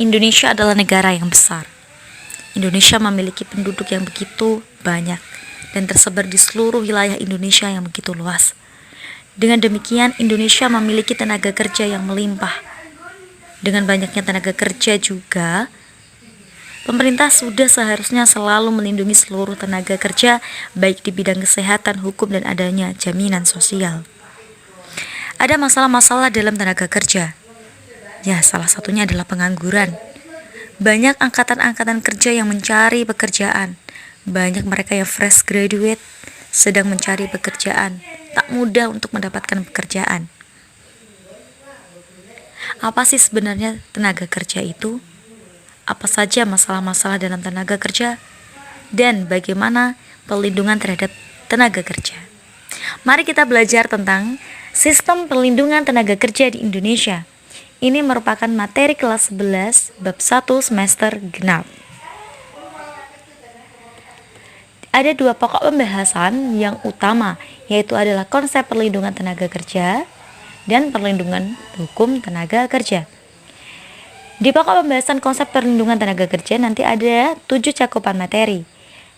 Indonesia adalah negara yang besar. Indonesia memiliki penduduk yang begitu banyak dan tersebar di seluruh wilayah Indonesia yang begitu luas. Dengan demikian, Indonesia memiliki tenaga kerja yang melimpah. Dengan banyaknya tenaga kerja juga, pemerintah sudah seharusnya selalu melindungi seluruh tenaga kerja, baik di bidang kesehatan, hukum, dan adanya jaminan sosial. Ada masalah-masalah dalam tenaga kerja. Ya, salah satunya adalah pengangguran. Banyak angkatan-angkatan kerja yang mencari pekerjaan. Banyak mereka yang fresh graduate sedang mencari pekerjaan. Tak mudah untuk mendapatkan pekerjaan. Apa sih sebenarnya tenaga kerja itu? Apa saja masalah-masalah dalam tenaga kerja? Dan bagaimana perlindungan terhadap tenaga kerja? Mari kita belajar tentang sistem perlindungan tenaga kerja di Indonesia. Ini merupakan materi kelas 11 bab 1 semester genap. Ada dua pokok pembahasan yang utama, yaitu adalah konsep perlindungan tenaga kerja dan perlindungan hukum tenaga kerja. Di pokok pembahasan konsep perlindungan tenaga kerja nanti ada 7 cakupan materi.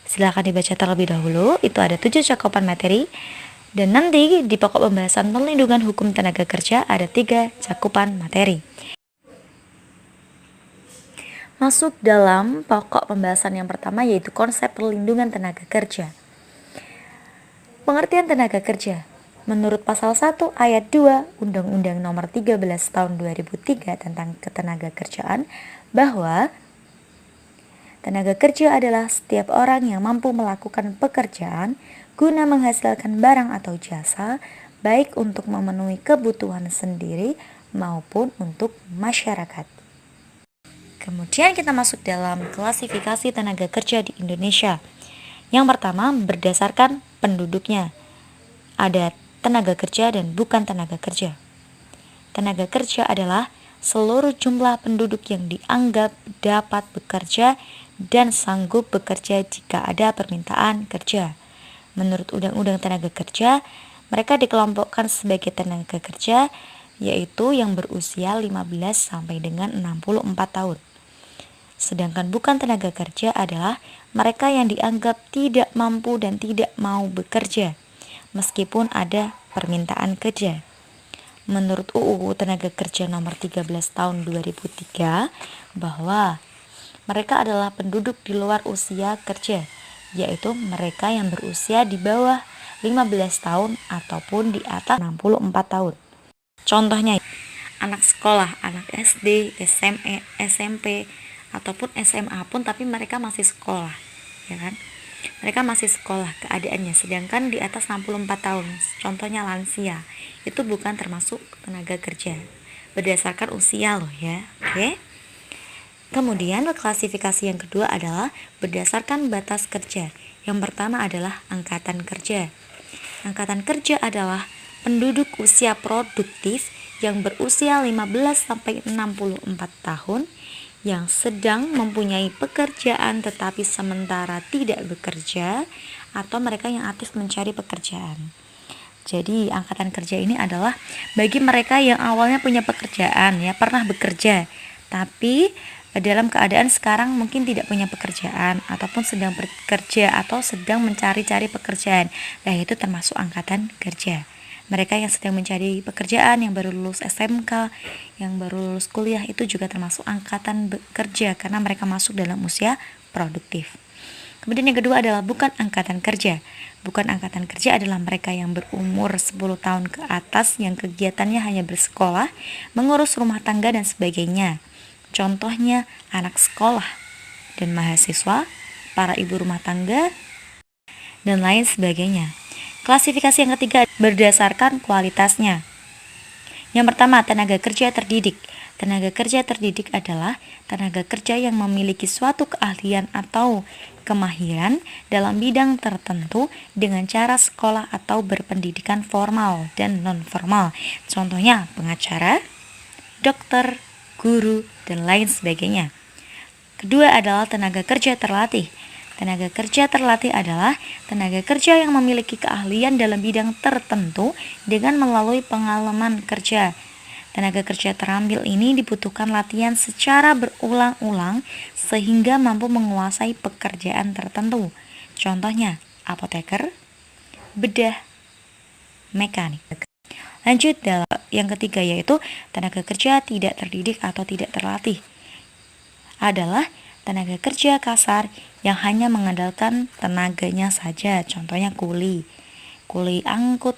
Silakan dibaca terlebih dahulu, itu ada 7 cakupan materi. Dan nanti di pokok pembahasan perlindungan hukum tenaga kerja ada 3 cakupan materi. Masuk dalam pokok pembahasan yang pertama, yaitu konsep perlindungan tenaga kerja. Pengertian tenaga kerja. Menurut pasal 1 ayat 2 Undang-Undang Nomor 13 Tahun 2003 tentang Ketenagakerjaan, bahwa tenaga kerja adalah setiap orang yang mampu melakukan pekerjaan guna menghasilkan barang atau jasa, baik untuk memenuhi kebutuhan sendiri maupun untuk masyarakat. Kemudian kita masuk dalam klasifikasi tenaga kerja di Indonesia. Yang pertama, berdasarkan penduduknya. Ada tenaga kerja dan bukan tenaga kerja. Tenaga kerja adalah seluruh jumlah penduduk yang dianggap dapat bekerja dan sanggup bekerja jika ada permintaan kerja. Menurut Undang-Undang Tenaga Kerja, mereka dikelompokkan sebagai tenaga kerja, yaitu yang berusia 15 sampai dengan 64 tahun. Sedangkan bukan tenaga kerja adalah mereka yang dianggap tidak mampu dan tidak mau bekerja, meskipun ada permintaan kerja. Menurut UU Tenaga Kerja Nomor 13 Tahun 2003, bahwa mereka adalah penduduk di luar usia kerja, yaitu mereka yang berusia di bawah 15 tahun ataupun di atas 64 tahun. Contohnya, anak sekolah, anak SD, SMA, SMP, ataupun SMA pun, tapi mereka masih sekolah, ya kan? Mereka masih sekolah keadaannya, sedangkan di atas 64 tahun, contohnya lansia, itu bukan termasuk tenaga kerja. Berdasarkan usia loh ya, oke? Kemudian klasifikasi yang kedua adalah berdasarkan batas kerja. Yang pertama adalah angkatan kerja. Angkatan kerja adalah penduduk usia produktif yang berusia 15 sampai 64 tahun yang sedang mempunyai pekerjaan tetapi sementara tidak bekerja, atau mereka yang aktif mencari pekerjaan. Jadi angkatan kerja ini adalah bagi mereka yang awalnya punya pekerjaan, ya pernah bekerja, tapi dalam keadaan sekarang mungkin tidak punya pekerjaan ataupun sedang bekerja atau sedang mencari-cari pekerjaan. Nah, itu termasuk angkatan kerja. Mereka yang sedang mencari pekerjaan, yang baru lulus SMK, yang baru lulus kuliah, itu juga termasuk angkatan kerja karena mereka masuk dalam usia produktif. Kemudian yang kedua adalah bukan angkatan kerja. Bukan angkatan kerja adalah mereka yang berumur 10 tahun ke atas yang kegiatannya hanya bersekolah, mengurus rumah tangga dan sebagainya. Contohnya anak sekolah dan mahasiswa, para ibu rumah tangga, dan lain sebagainya. Klasifikasi yang ketiga berdasarkan kualitasnya. Yang pertama, tenaga kerja terdidik. Tenaga kerja terdidik adalah tenaga kerja yang memiliki suatu keahlian atau kemahiran dalam bidang tertentu dengan cara sekolah atau berpendidikan formal dan non-formal. Contohnya pengacara, dokter, guru, dan lain sebagainya. Kedua adalah tenaga kerja terlatih. Tenaga kerja terlatih adalah tenaga kerja yang memiliki keahlian dalam bidang tertentu dengan melalui pengalaman kerja. Tenaga kerja terampil ini dibutuhkan latihan secara berulang-ulang sehingga mampu menguasai pekerjaan tertentu. Contohnya, apoteker, bedah, mekanik. Lanjut dalam yang ketiga, yaitu tenaga kerja tidak terdidik atau tidak terlatih. Adalah tenaga kerja kasar yang hanya mengandalkan tenaganya saja. Contohnya kuli angkut,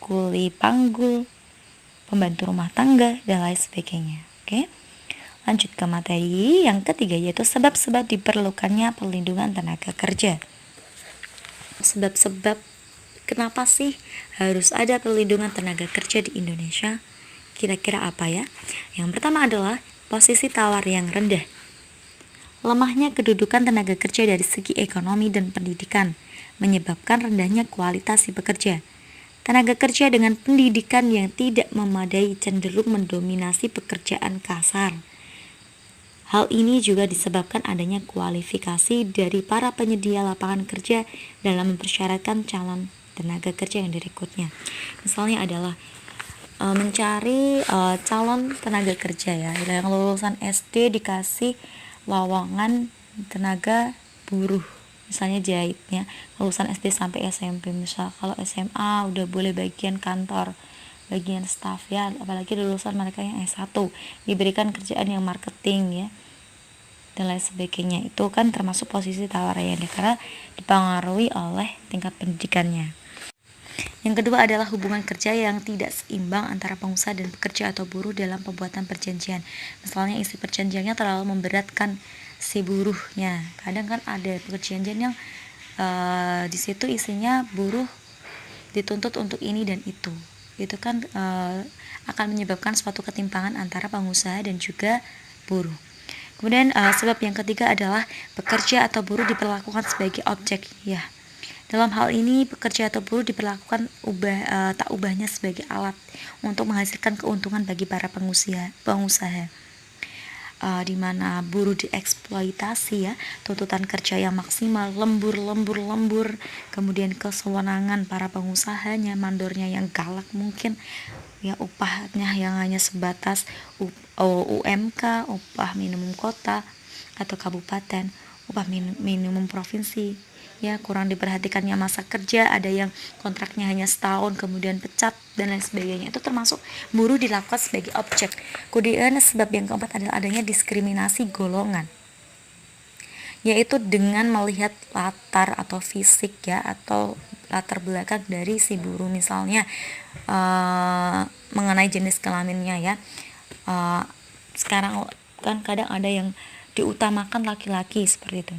kuli panggul, pembantu rumah tangga, dan lain sebagainya. Oke. Lanjut ke materi yang ketiga, yaitu sebab-sebab diperlukannya perlindungan tenaga kerja. Sebab-sebab kenapa sih harus ada perlindungan tenaga kerja di Indonesia? Kira-kira apa ya? Yang pertama adalah posisi tawar yang rendah. Lemahnya kedudukan tenaga kerja dari segi ekonomi dan pendidikan menyebabkan rendahnya kualitas si pekerja. Tenaga kerja dengan pendidikan yang tidak memadai cenderung mendominasi pekerjaan kasar. Hal ini juga disebabkan adanya kualifikasi dari para penyedia lapangan kerja dalam mempersyaratkan calon tenaga kerja yang direkrutnya. Misalnya adalah mencari calon tenaga kerja ya, yang lulusan SD dikasih lowongan tenaga buruh, misalnya jahitnya lulusan SD sampai SMP. Misal kalau SMA udah boleh bagian kantor, bagian staff ya, apalagi lulusan mereka yang S1 diberikan kerjaan yang marketing ya, dan lain sebagainya. Itu kan termasuk posisi tawar yang karena dipengaruhi oleh tingkat pendidikannya. Yang kedua adalah hubungan kerja yang tidak seimbang antara pengusaha dan pekerja atau buruh dalam pembuatan perjanjian. Misalnya isi perjanjiannya terlalu memberatkan si buruhnya. Kadang kan ada perjanjian yang di situ isinya buruh dituntut untuk ini dan itu. Itu kan akan menyebabkan suatu ketimpangan antara pengusaha dan juga buruh. Kemudian sebab yang ketiga adalah pekerja atau buruh diperlakukan sebagai objek ya. Dalam hal ini pekerja atau buruh diperlakukan tak ubahnya sebagai alat untuk menghasilkan keuntungan bagi para pengusaha. Di mana buruh dieksploitasi ya, tuntutan kerja yang maksimal, lembur, kemudian kesewenangan para pengusahanya, mandornya yang galak mungkin ya, upahnya yang hanya sebatas UMK, upah minimum kota atau kabupaten, upah minimum provinsi ya, kurang diperhatikannya masa kerja, ada yang kontraknya hanya setahun kemudian pecat dan lain sebagainya. Itu termasuk buruh dilakukan sebagai objek. Kemudian sebab yang keempat adalah adanya diskriminasi golongan, yaitu dengan melihat latar atau fisik ya, atau latar belakang dari si buruh, misalnya mengenai jenis kelaminnya ya. Sekarang kan kadang ada yang diutamakan laki-laki seperti itu,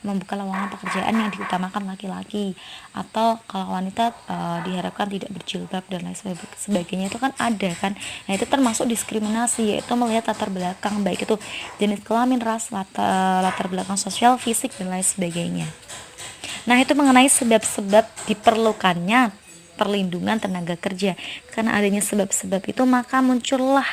membuka lowongan pekerjaan yang diutamakan laki-laki, atau kalau wanita diharapkan tidak berjilbab dan lain sebagainya. Itu kan ada kan. Nah itu termasuk diskriminasi, yaitu melihat latar belakang, baik itu jenis kelamin, ras, latar belakang sosial, fisik dan lain sebagainya. Nah itu mengenai sebab-sebab diperlukannya perlindungan tenaga kerja. Karena adanya sebab-sebab itu maka muncullah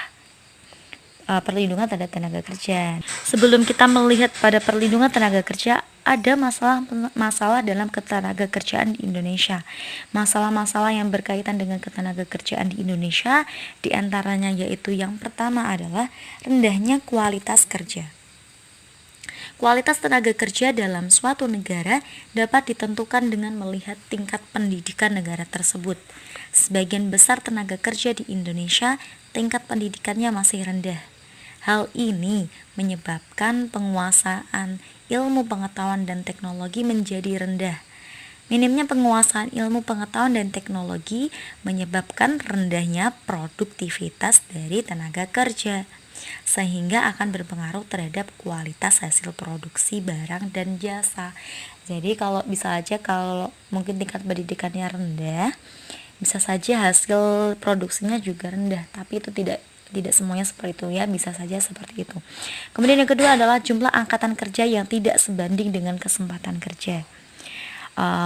perlindungan terhadap tenaga kerja. Sebelum kita melihat pada perlindungan tenaga kerja, ada masalah dalam ketenaga kerjaan di Indonesia. Masalah-masalah yang berkaitan dengan ketenaga kerjaan di Indonesia diantaranya yaitu yang pertama adalah rendahnya kualitas kerja. Kualitas tenaga kerja dalam suatu negara dapat ditentukan dengan melihat tingkat pendidikan negara tersebut. Sebagian besar tenaga kerja di Indonesia tingkat pendidikannya masih rendah. Hal ini menyebabkan penguasaan ilmu pengetahuan dan teknologi menjadi rendah. Minimnya penguasaan ilmu pengetahuan dan teknologi menyebabkan rendahnya produktivitas dari tenaga kerja, sehingga akan berpengaruh terhadap kualitas hasil produksi barang dan jasa. Jadi kalau mungkin tingkat pendidikannya rendah, bisa saja hasil produksinya juga rendah, tapi itu tidak semuanya seperti itu ya, bisa saja seperti itu. Kemudian yang kedua adalah jumlah angkatan kerja yang tidak sebanding dengan kesempatan kerja.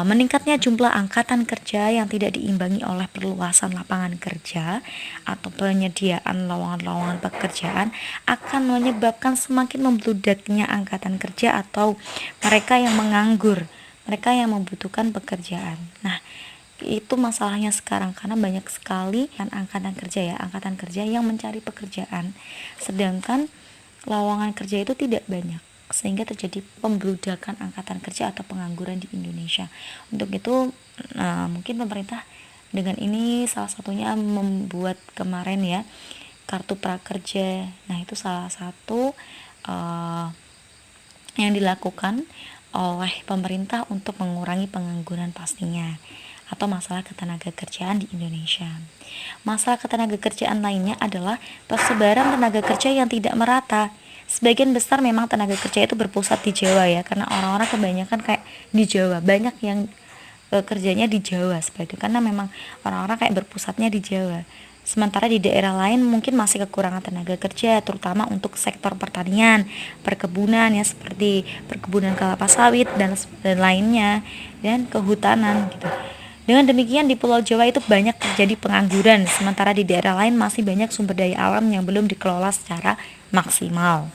Meningkatnya jumlah angkatan kerja yang tidak diimbangi oleh perluasan lapangan kerja atau penyediaan lowongan-lowongan pekerjaan akan menyebabkan semakin membludaknya angkatan kerja atau mereka yang menganggur, mereka yang membutuhkan pekerjaan. Nah, itu masalahnya sekarang, karena banyak sekali kan angkatan kerja yang mencari pekerjaan, sedangkan lowongan kerja itu tidak banyak, sehingga terjadi pembludakan angkatan kerja atau pengangguran di Indonesia. Untuk itu mungkin pemerintah dengan ini salah satunya membuat kemarin ya kartu prakerja. Nah, itu salah satu yang dilakukan oleh pemerintah untuk mengurangi pengangguran pastinya, atau masalah ketenagakerjaan di Indonesia. Masalah ketenagakerjaan lainnya adalah persebaran tenaga kerja yang tidak merata. Sebagian besar memang tenaga kerja itu berpusat di Jawa ya, karena orang-orang kebanyakan kayak di Jawa, banyak yang kerjanya di Jawa sebagai, karena memang orang-orang kayak berpusatnya di Jawa. Sementara di daerah lain mungkin masih kekurangan tenaga kerja, terutama untuk sektor pertanian, perkebunan ya, seperti perkebunan kelapa sawit dan lainnya, dan kehutanan gitu. Dengan demikian di Pulau Jawa itu banyak terjadi pengangguran, sementara di daerah lain masih banyak sumber daya alam yang belum dikelola secara maksimal.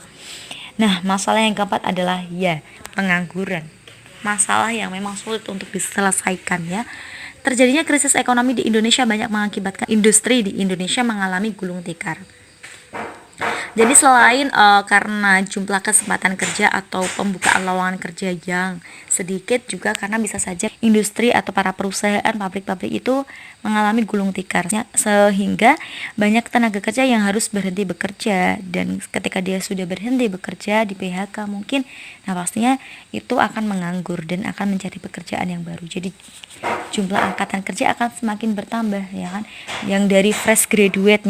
Nah, masalah yang keempat adalah ya pengangguran. Masalah yang memang sulit untuk diselesaikan ya. Terjadinya krisis ekonomi di Indonesia banyak mengakibatkan industri di Indonesia mengalami gulung tikar. Jadi selain karena jumlah kesempatan kerja atau pembukaan lowongan kerja yang sedikit, juga karena bisa saja industri atau para perusahaan pabrik-pabrik itu mengalami gulung tikar, sehingga banyak tenaga kerja yang harus berhenti bekerja, dan ketika dia sudah berhenti bekerja di PHK mungkin, nah pastinya itu akan menganggur dan akan mencari pekerjaan yang baru. Jadi jumlah angkatan kerja akan semakin bertambah ya kan, yang dari fresh graduate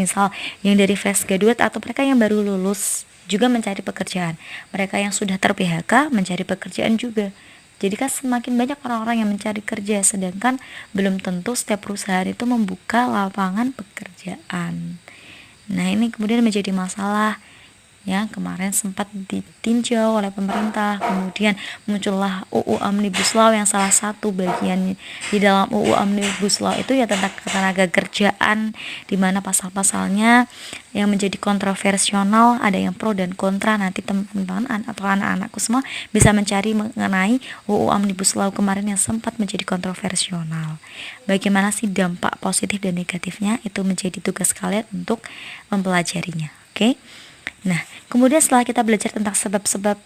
atau mereka yang baru lulus juga mencari pekerjaan, mereka yang sudah ter-PHK mencari pekerjaan juga. Jadi kan semakin banyak orang-orang yang mencari kerja, sedangkan belum tentu setiap perusahaan itu membuka lapangan pekerjaan. Nah, ini kemudian menjadi masalah ya, kemarin sempat ditinjau oleh pemerintah. Kemudian muncullah UU Omnibus Law, yang salah satu bagian di dalam UU Omnibus Law itu ya tentang ketenaga kerjaan, di mana pasal-pasalnya yang menjadi kontroversial, ada yang pro dan kontra. Nanti teman-teman atau anak-anakku semua bisa mencari mengenai UU Omnibus Law kemarin yang sempat menjadi kontroversial. Bagaimana sih dampak positif dan negatifnya, itu menjadi tugas kalian untuk mempelajarinya. Oke? Nah, kemudian setelah kita belajar tentang sebab-sebab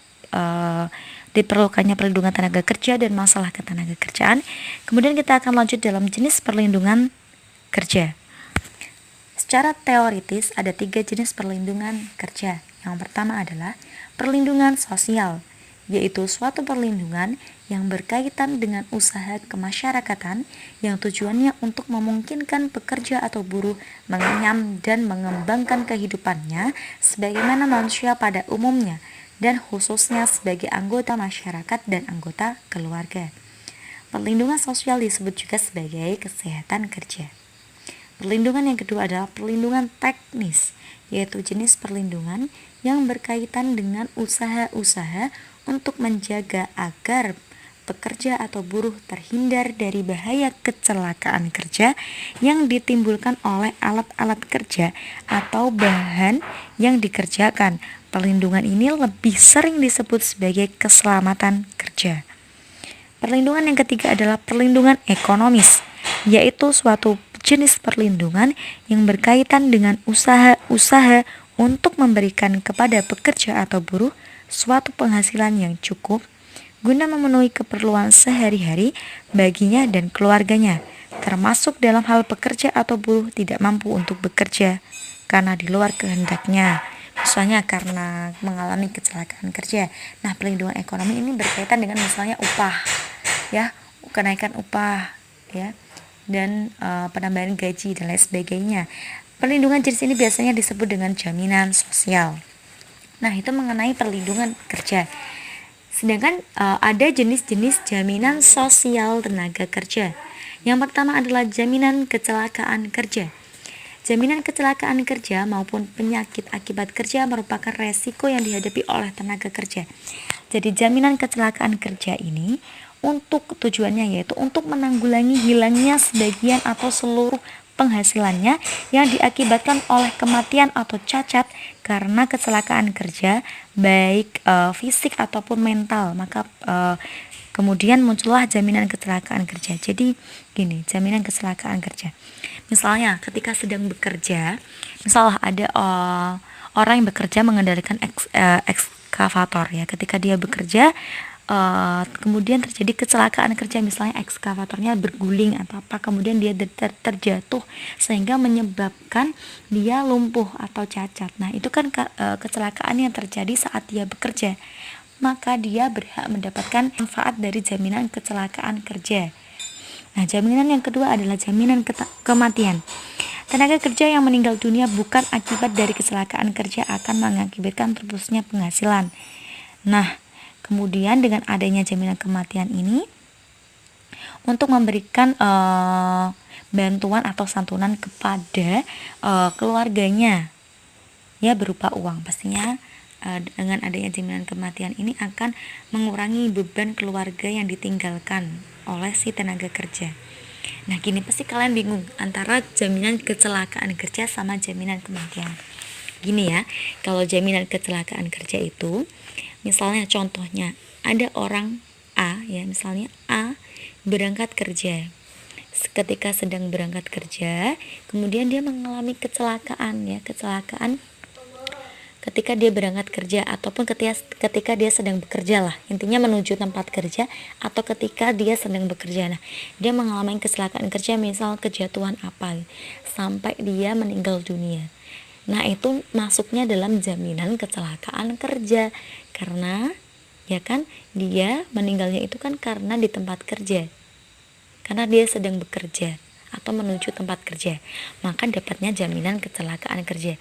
diperlukannya perlindungan tenaga kerja dan masalah ketenaga kerjaan, kemudian kita akan lanjut dalam jenis perlindungan kerja. Secara teoritis ada 3 jenis perlindungan kerja. Yang pertama adalah perlindungan sosial, yaitu suatu perlindungan yang berkaitan dengan usaha kemasyarakatan yang tujuannya untuk memungkinkan pekerja atau buruh mengenyam dan mengembangkan kehidupannya sebagaimana manusia pada umumnya, dan khususnya sebagai anggota masyarakat dan anggota keluarga. Perlindungan sosial disebut juga sebagai kesehatan kerja. Perlindungan yang kedua adalah perlindungan teknis, yaitu jenis perlindungan yang berkaitan dengan usaha-usaha untuk menjaga agar pekerja atau buruh terhindar dari bahaya kecelakaan kerja yang ditimbulkan oleh alat-alat kerja atau bahan yang dikerjakan. Perlindungan ini lebih sering disebut sebagai keselamatan kerja. Perlindungan yang ketiga adalah perlindungan ekonomis, yaitu suatu jenis perlindungan yang berkaitan dengan usaha-usaha untuk memberikan kepada pekerja atau buruh suatu penghasilan yang cukup guna memenuhi keperluan sehari-hari baginya dan keluarganya, termasuk dalam hal pekerja atau buruh tidak mampu untuk bekerja karena di luar kehendaknya, misalnya karena mengalami kecelakaan kerja. Nah, perlindungan ekonomi ini berkaitan dengan misalnya upah ya, kenaikan upah ya, dan penambahan gaji dan lain sebagainya. Perlindungan jenis ini biasanya disebut dengan jaminan sosial. Nah, itu mengenai perlindungan kerja. Sedangkan ada jenis-jenis jaminan sosial tenaga kerja. Yang pertama adalah jaminan kecelakaan kerja. Jaminan kecelakaan kerja maupun penyakit akibat kerja merupakan resiko yang dihadapi oleh tenaga kerja. Jadi jaminan kecelakaan kerja ini untuk tujuannya yaitu untuk menanggulangi hilangnya sebagian atau seluruh penghasilannya yang diakibatkan oleh kematian atau cacat karena kecelakaan kerja, baik fisik ataupun mental, maka kemudian muncullah jaminan kecelakaan kerja. Jadi gini, jaminan kecelakaan kerja. Misalnya ketika sedang bekerja, misalnya ada orang yang bekerja mengendalikan ekskavator ya. Ketika dia bekerja, kemudian terjadi kecelakaan kerja, misalnya ekskavatornya berguling atau apa, kemudian dia terjatuh sehingga menyebabkan dia lumpuh atau cacat. Nah, itu kan kecelakaan yang terjadi saat dia bekerja. Maka dia berhak mendapatkan manfaat dari jaminan kecelakaan kerja. Nah, jaminan yang kedua adalah jaminan kematian. Tenaga kerja yang meninggal dunia bukan akibat dari kecelakaan kerja akan mengakibatkan terputusnya penghasilan. Nah, kemudian dengan adanya jaminan kematian ini untuk memberikan bantuan atau santunan kepada keluarganya ya, berupa uang. Pastinya dengan adanya jaminan kematian ini akan mengurangi beban keluarga yang ditinggalkan oleh si tenaga kerja. Nah, gini, pasti kalian bingung antara jaminan kecelakaan kerja sama jaminan kematian. Gini ya, kalau jaminan kecelakaan kerja itu, misalnya contohnya ada orang A ya, misalnya A berangkat kerja. Ketika sedang berangkat kerja, kemudian dia mengalami kecelakaan ya, kecelakaan ketika dia berangkat kerja ataupun ketika dia sedang bekerja lah, intinya menuju tempat kerja atau ketika dia sedang bekerja. Nah, dia mengalami kecelakaan kerja, misal kejatuhan apa sampai dia meninggal dunia. Nah, itu masuknya dalam jaminan kecelakaan kerja karena ya kan dia meninggalnya itu kan karena di tempat kerja, karena dia sedang bekerja atau menuju tempat kerja, maka dapatnya jaminan kecelakaan kerja.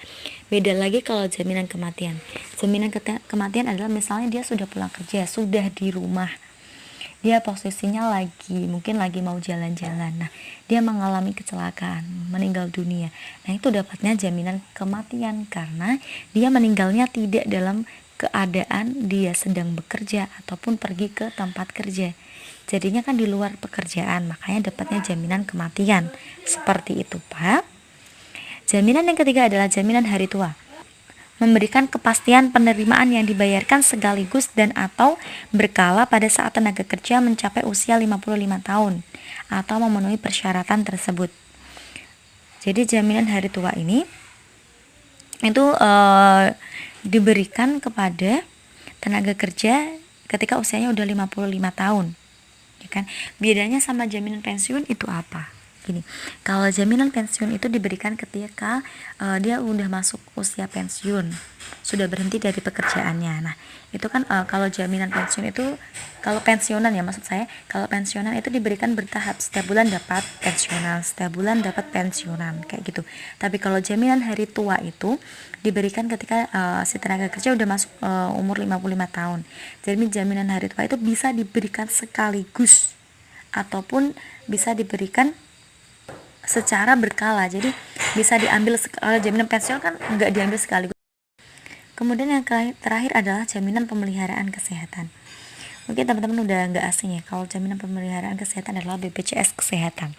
Beda lagi kalau jaminan kematian. Jaminan kematian adalah misalnya dia sudah pulang kerja, sudah di rumah, dia posisinya mungkin lagi mau jalan-jalan, nah dia mengalami kecelakaan, meninggal dunia. Nah, itu dapatnya jaminan kematian karena dia meninggalnya tidak dalam keadaan dia sedang bekerja ataupun pergi ke tempat kerja, jadinya kan di luar pekerjaan, makanya dapatnya jaminan kematian. Seperti itu, Pak. Jaminan yang ketiga adalah jaminan hari tua. Memberikan kepastian penerimaan yang dibayarkan sekaligus dan atau berkala pada saat tenaga kerja mencapai usia 55 tahun atau memenuhi persyaratan tersebut. Jadi jaminan hari tua ini itu diberikan kepada tenaga kerja ketika usianya udah 55 tahun. Ya kan? Bedanya sama jaminan pensiun itu apa? Gini, kalau jaminan pensiun itu diberikan ketika dia udah masuk usia pensiun, sudah berhenti dari pekerjaannya. Nah, itu kan kalau jaminan pensiun itu, kalau pensiunan ya maksud saya, kalau pensiunan itu diberikan bertahap, setiap bulan dapat pensiunan, setiap bulan dapat pensiunan, kayak gitu. Tapi kalau jaminan hari tua itu diberikan ketika si tenaga kerja udah masuk umur 55 tahun. Jadi jaminan hari tua itu bisa diberikan sekaligus ataupun bisa diberikan secara berkala. Jadi bisa diambil jaminan pensiun kan nggak diambil sekaligus. Kemudian yang terakhir adalah jaminan pemeliharaan kesehatan. Mungkin teman-teman udah nggak asing ya, kalau jaminan pemeliharaan kesehatan adalah BPJS Kesehatan.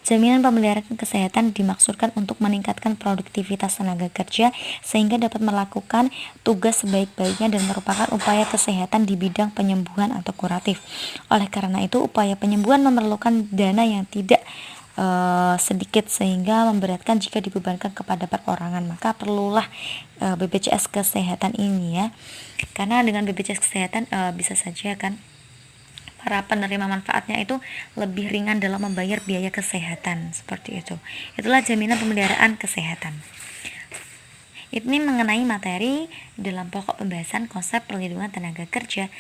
Jaminan pemeliharaan kesehatan dimaksudkan untuk meningkatkan produktivitas tenaga kerja sehingga dapat melakukan tugas sebaik-baiknya dan merupakan upaya kesehatan di bidang penyembuhan atau kuratif. Oleh karena itu, upaya penyembuhan memerlukan dana yang tidak sedikit sehingga memberatkan jika dibebankan kepada perorangan, maka perlulah BPJS Kesehatan ini ya, karena dengan BPJS Kesehatan bisa saja kan para penerima manfaatnya itu lebih ringan dalam membayar biaya kesehatan, seperti itu. Itulah jaminan pemeliharaan kesehatan. Ini mengenai materi dalam pokok pembahasan konsep perlindungan tenaga kerja.